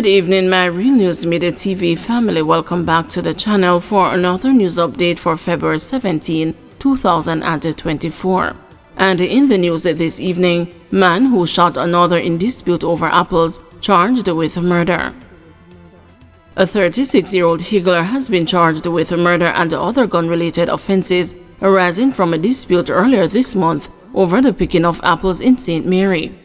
Good evening, my Real News Midday TV family. Welcome back to the channel for another news update for February 17, 2024. And in the news this evening, man who shot another in dispute over apples charged with murder. A 36-year-old higgler has been charged with murder and other gun-related offenses arising from a dispute earlier this month over the picking of apples in St. Mary.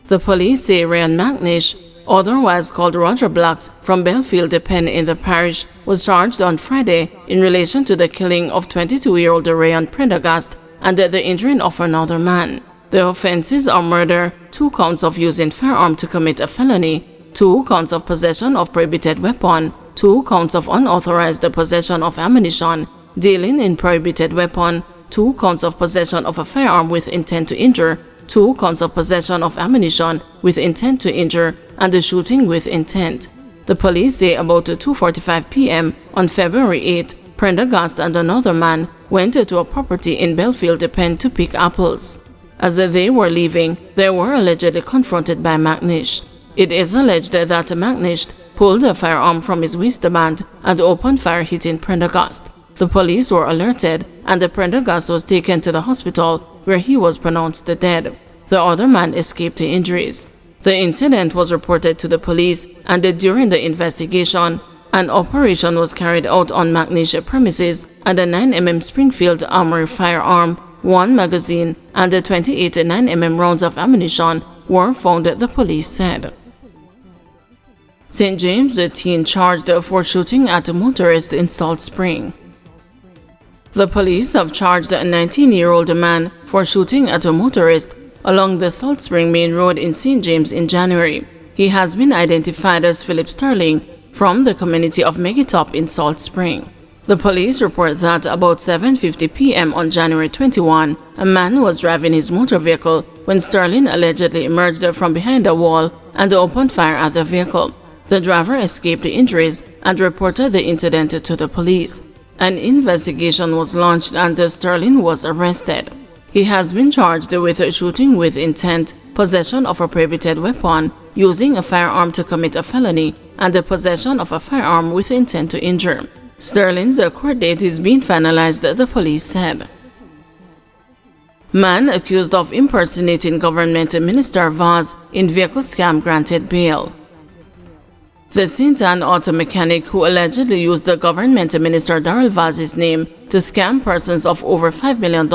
The police say Ryan McNish, otherwise called Roger Blacks, from Bellfield pen in the parish, was charged on Friday in relation to the killing of 22-year-old Ryan Prendergast and the injuring of another man. The offenses are murder, 2 counts of using firearm to commit a felony, 2 counts of possession of prohibited weapon, 2 counts of unauthorized possession of ammunition, dealing in prohibited weapon, 2 counts of possession of a firearm with intent to injure, 2 counts of possession of ammunition with intent to injure, and the shooting with intent. The police say about 2:45 p.m. on February 8, Prendergast and another man went to a property in Bellfield pen to pick apples. As they were leaving, they were allegedly confronted by McNish. It is alleged that McNish pulled a firearm from his waistband and opened fire, hitting Prendergast. The police were alerted and the Prendergast was taken to the hospital where he was pronounced dead. The other man escaped the injuries. The incident was reported to the police, and during the investigation, an operation was carried out on McNish premises, and a 9mm Springfield Armory firearm, 1 magazine, and 28 9mm rounds of ammunition were found, the police said. St. James, a teen charged for shooting at a motorist in Salt Spring. The police have charged a 19-year-old man for shooting at a motorist along the Salt Spring Main Road in St. James in January. He has been identified as Philip Sterling from the community of Megitop in Salt Spring. The police report that about 7:50 p.m. on January 21, a man was driving his motor vehicle when Sterling allegedly emerged from behind a wall and opened fire at the vehicle. The driver escaped the injuries and reported the incident to the police. An investigation was launched and Sterling was arrested. He has been charged with shooting with intent, possession of a prohibited weapon, using a firearm to commit a felony, and the possession of a firearm with intent to injure. Sterling's court date is being finalized, the police said. Man accused of impersonating government minister Vaz in vehicle scam granted bail. The St. Ann auto mechanic who allegedly used the government minister Darrell Vaz's name to scam persons of over $5 million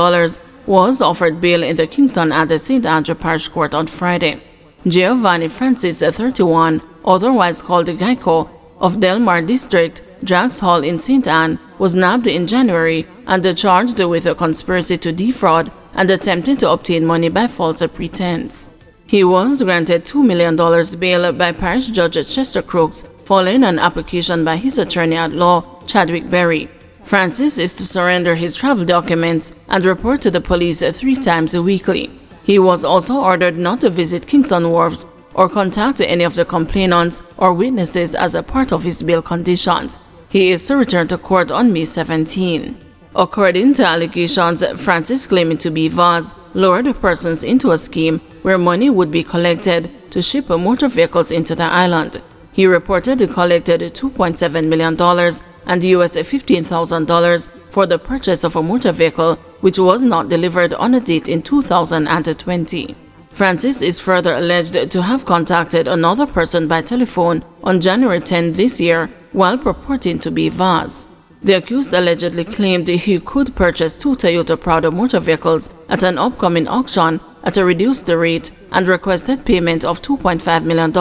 was offered bail in the Kingston and the St. Andrew Parish Court on Friday. Giovanni Francis, 31, otherwise called Geico, of Delmar District, Drax Hall in St. Ann, was nabbed in January and charged with a conspiracy to defraud and attempting to obtain money by false pretense. He was granted $2 million bail by Parish Judge Chester Crooks following an application by his attorney at law, Chadwick Berry. Francis is to surrender his travel documents and report to the police 3 times weekly. He was also ordered not to visit Kingston Wharves or contact any of the complainants or witnesses as a part of his bail conditions. He is to return to court on May 17. According to allegations, Francis, claiming to be Vaz, lured persons into a scheme where money would be collected to ship motor vehicles into the island. He reportedly collected $2.7 million and US $15,000 for the purchase of a motor vehicle, which was not delivered on a date in 2020. Francis is further alleged to have contacted another person by telephone on January 10 this year while purporting to be Vaz. The accused allegedly claimed he could purchase 2 Toyota Prado motor vehicles at an upcoming auction at a reduced rate and requested payment of $2.5 million,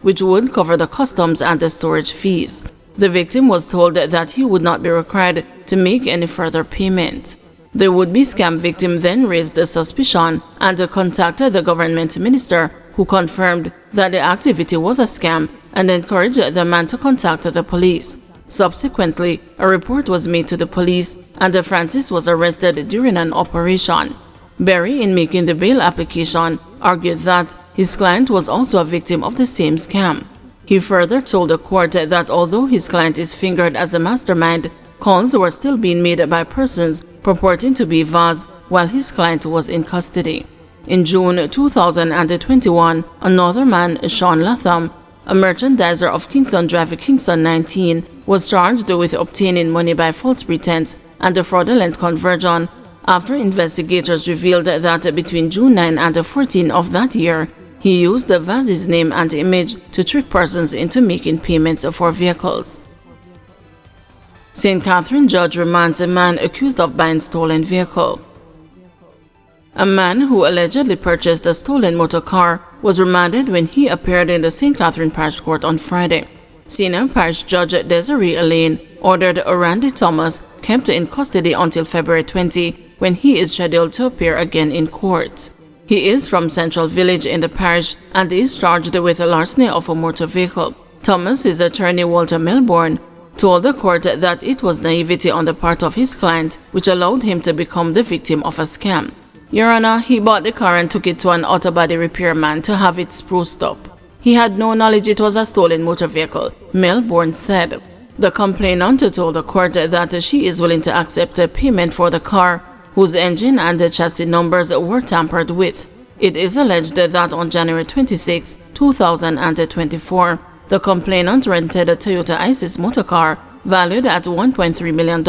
which would cover the customs and the storage fees. The victim was told that he would not be required to make any further payment. The would-be scam victim then raised the suspicion and contacted the government minister, who confirmed that the activity was a scam and encouraged the man to contact the police. Subsequently, a report was made to the police and Francis was arrested during an operation. Berry, in making the bail application, argued that his client was also a victim of the same scam. He further told the court that although his client is fingered as a mastermind, calls were still being made by persons purporting to be Vaz while his client was in custody. In June 2021, another man, Sean Latham, a merchandiser of Kingston Drive, Kingston 19, was charged with obtaining money by false pretense and a fraudulent conversion after investigators revealed that between June 9 and 14 of that year, he used the Vaz's name and image to trick persons into making payments for vehicles. St. Catherine judge remands a man accused of buying stolen vehicle. A man who allegedly purchased a stolen motor car was remanded when he appeared in the St. Catherine Parish Court on Friday. Senior Parish Judge Desiree Elaine ordered Randy Thomas kept in custody until February 20, when he is scheduled to appear again in court. He is from Central Village in the parish and is charged with larceny of a motor vehicle. Thomas's attorney Walter Melbourne told the court that it was naivety on the part of his client which allowed him to become the victim of a scam. Your Honor, he bought the car and took it to an auto body repairman to have it spruced up. He had no knowledge it was a stolen motor vehicle, Melbourne said. The complainant told the court that she is willing to accept a payment for the car, whose engine and the chassis numbers were tampered with. It is alleged that on January 26, 2024, the complainant rented a Toyota Isis motor car valued at $1.3 million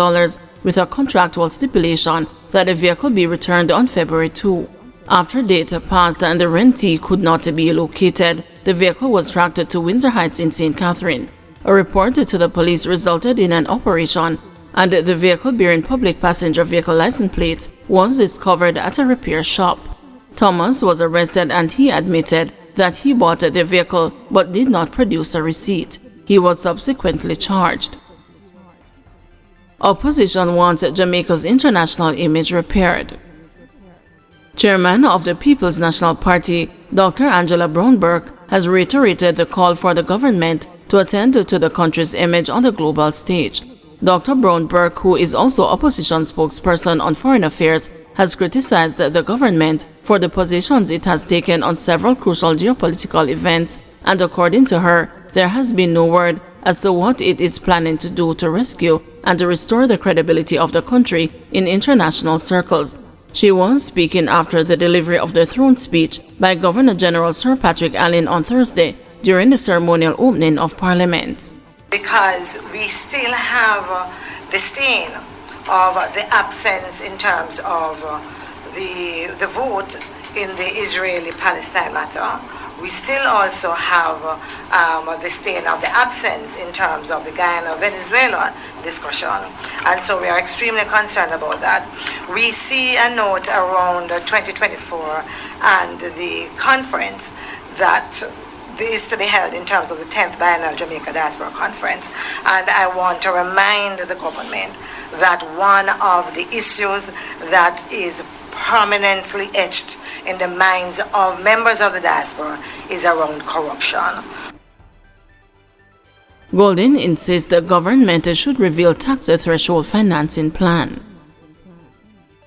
with a contractual stipulation that the vehicle be returned on February 2. After data passed and the rentee could not be located, the vehicle was tracked to Windsor Heights in St. Catherine. A report to the police resulted in an operation, and the vehicle bearing public passenger vehicle license plates was discovered at a repair shop. Thomas was arrested and he admitted that he bought the vehicle but did not produce a receipt. He was subsequently charged. Opposition wants Jamaica's international image repaired. Chairman of the People's National Party, Dr. Angela Brown-Burke, has reiterated the call for the government to attend to the country's image on the global stage. Dr. Brown-Burke, who is also opposition spokesperson on foreign affairs, has criticized the government for the positions it has taken on several crucial geopolitical events, and according to her, there has been no word as to what it is planning to do to rescue and restore the credibility of the country in international circles. She was speaking after the delivery of the throne speech by Governor General Sir Patrick Allen on Thursday during the ceremonial opening of Parliament. Because we still have the stain of the absence in terms of the vote in the Israeli-Palestine matter. We still also have the stain of the absence in terms of the Guyana-Venezuela discussion. And so we are extremely concerned about that. We see a note around 2024 and the conference that is to be held in terms of the 10th Biennial Jamaica Diaspora Conference. And I want to remind the government that one of the issues that is permanently etched in the minds of members of the diaspora is around corruption. Golden insists the government should reveal tax threshold financing plan.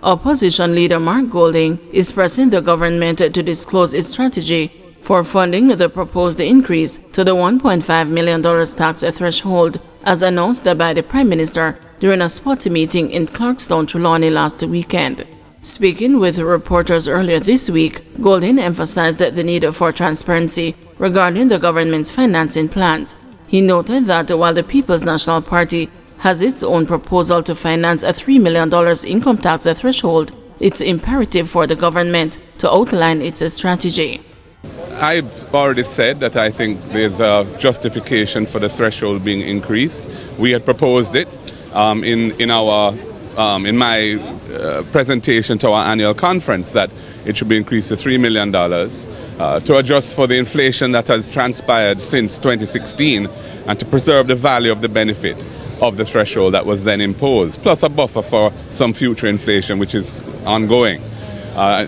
Opposition leader Mark Golding is pressing the government to disclose its strategy for funding the proposed increase to the $1.5 million tax threshold, as announced by the Prime Minister during a spot meeting in Clarkstown, Trelawney last weekend. Speaking with reporters earlier this week, Golding emphasized the need for transparency regarding the government's financing plans. He noted that while the People's National Party has its own proposal to finance a $3 million income tax threshold, it's imperative for the government to outline its strategy. I've already said that I think there's a justification for the threshold being increased. We had proposed it in my presentation to our annual conference that it should be increased to $3 million to adjust for the inflation that has transpired since 2016 and to preserve the value of the benefit of the threshold that was then imposed, plus a buffer for some future inflation which is ongoing.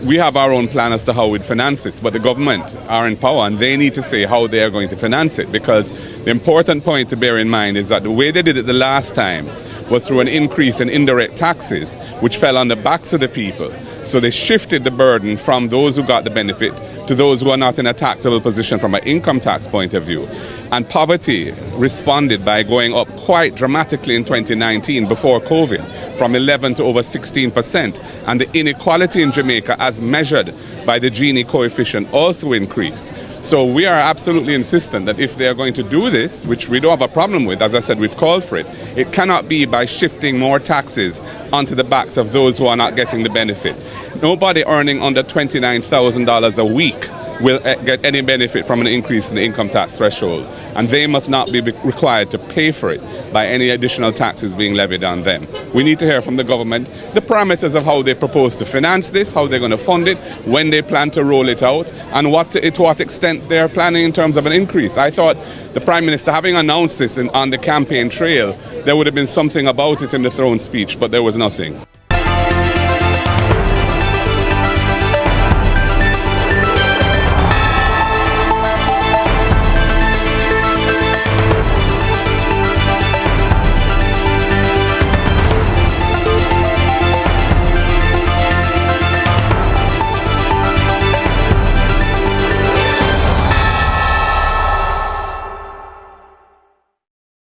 We have our own plan as to how we'd finance this, but the government are in power and they need to say how they are going to finance it, because the important point to bear in mind is that the way they did it the last time was through an increase in indirect taxes, which fell on the backs of the people. So they shifted the burden from those who got the benefit to those who are not in a taxable position from an income tax point of view. And poverty responded by going up quite dramatically in 2019 before COVID. from 11 to over 16%. And the inequality in Jamaica, as measured by the Gini coefficient, also increased. So we are absolutely insistent that if they are going to do this, which we don't have a problem with, as I said, we've called for it, it cannot be by shifting more taxes onto the backs of those who are not getting the benefit. Nobody earning under $29,000 a week will get any benefit from an increase in the income tax threshold, and they must not be required to pay for it by any additional taxes being levied on them. We need to hear from the government the parameters of how they propose to finance this, how they're going to fund it, when they plan to roll it out, and to what extent they're planning in terms of an increase. I thought the Prime Minister, having announced this on the campaign trail, there would have been something about it in the throne speech, but there was nothing.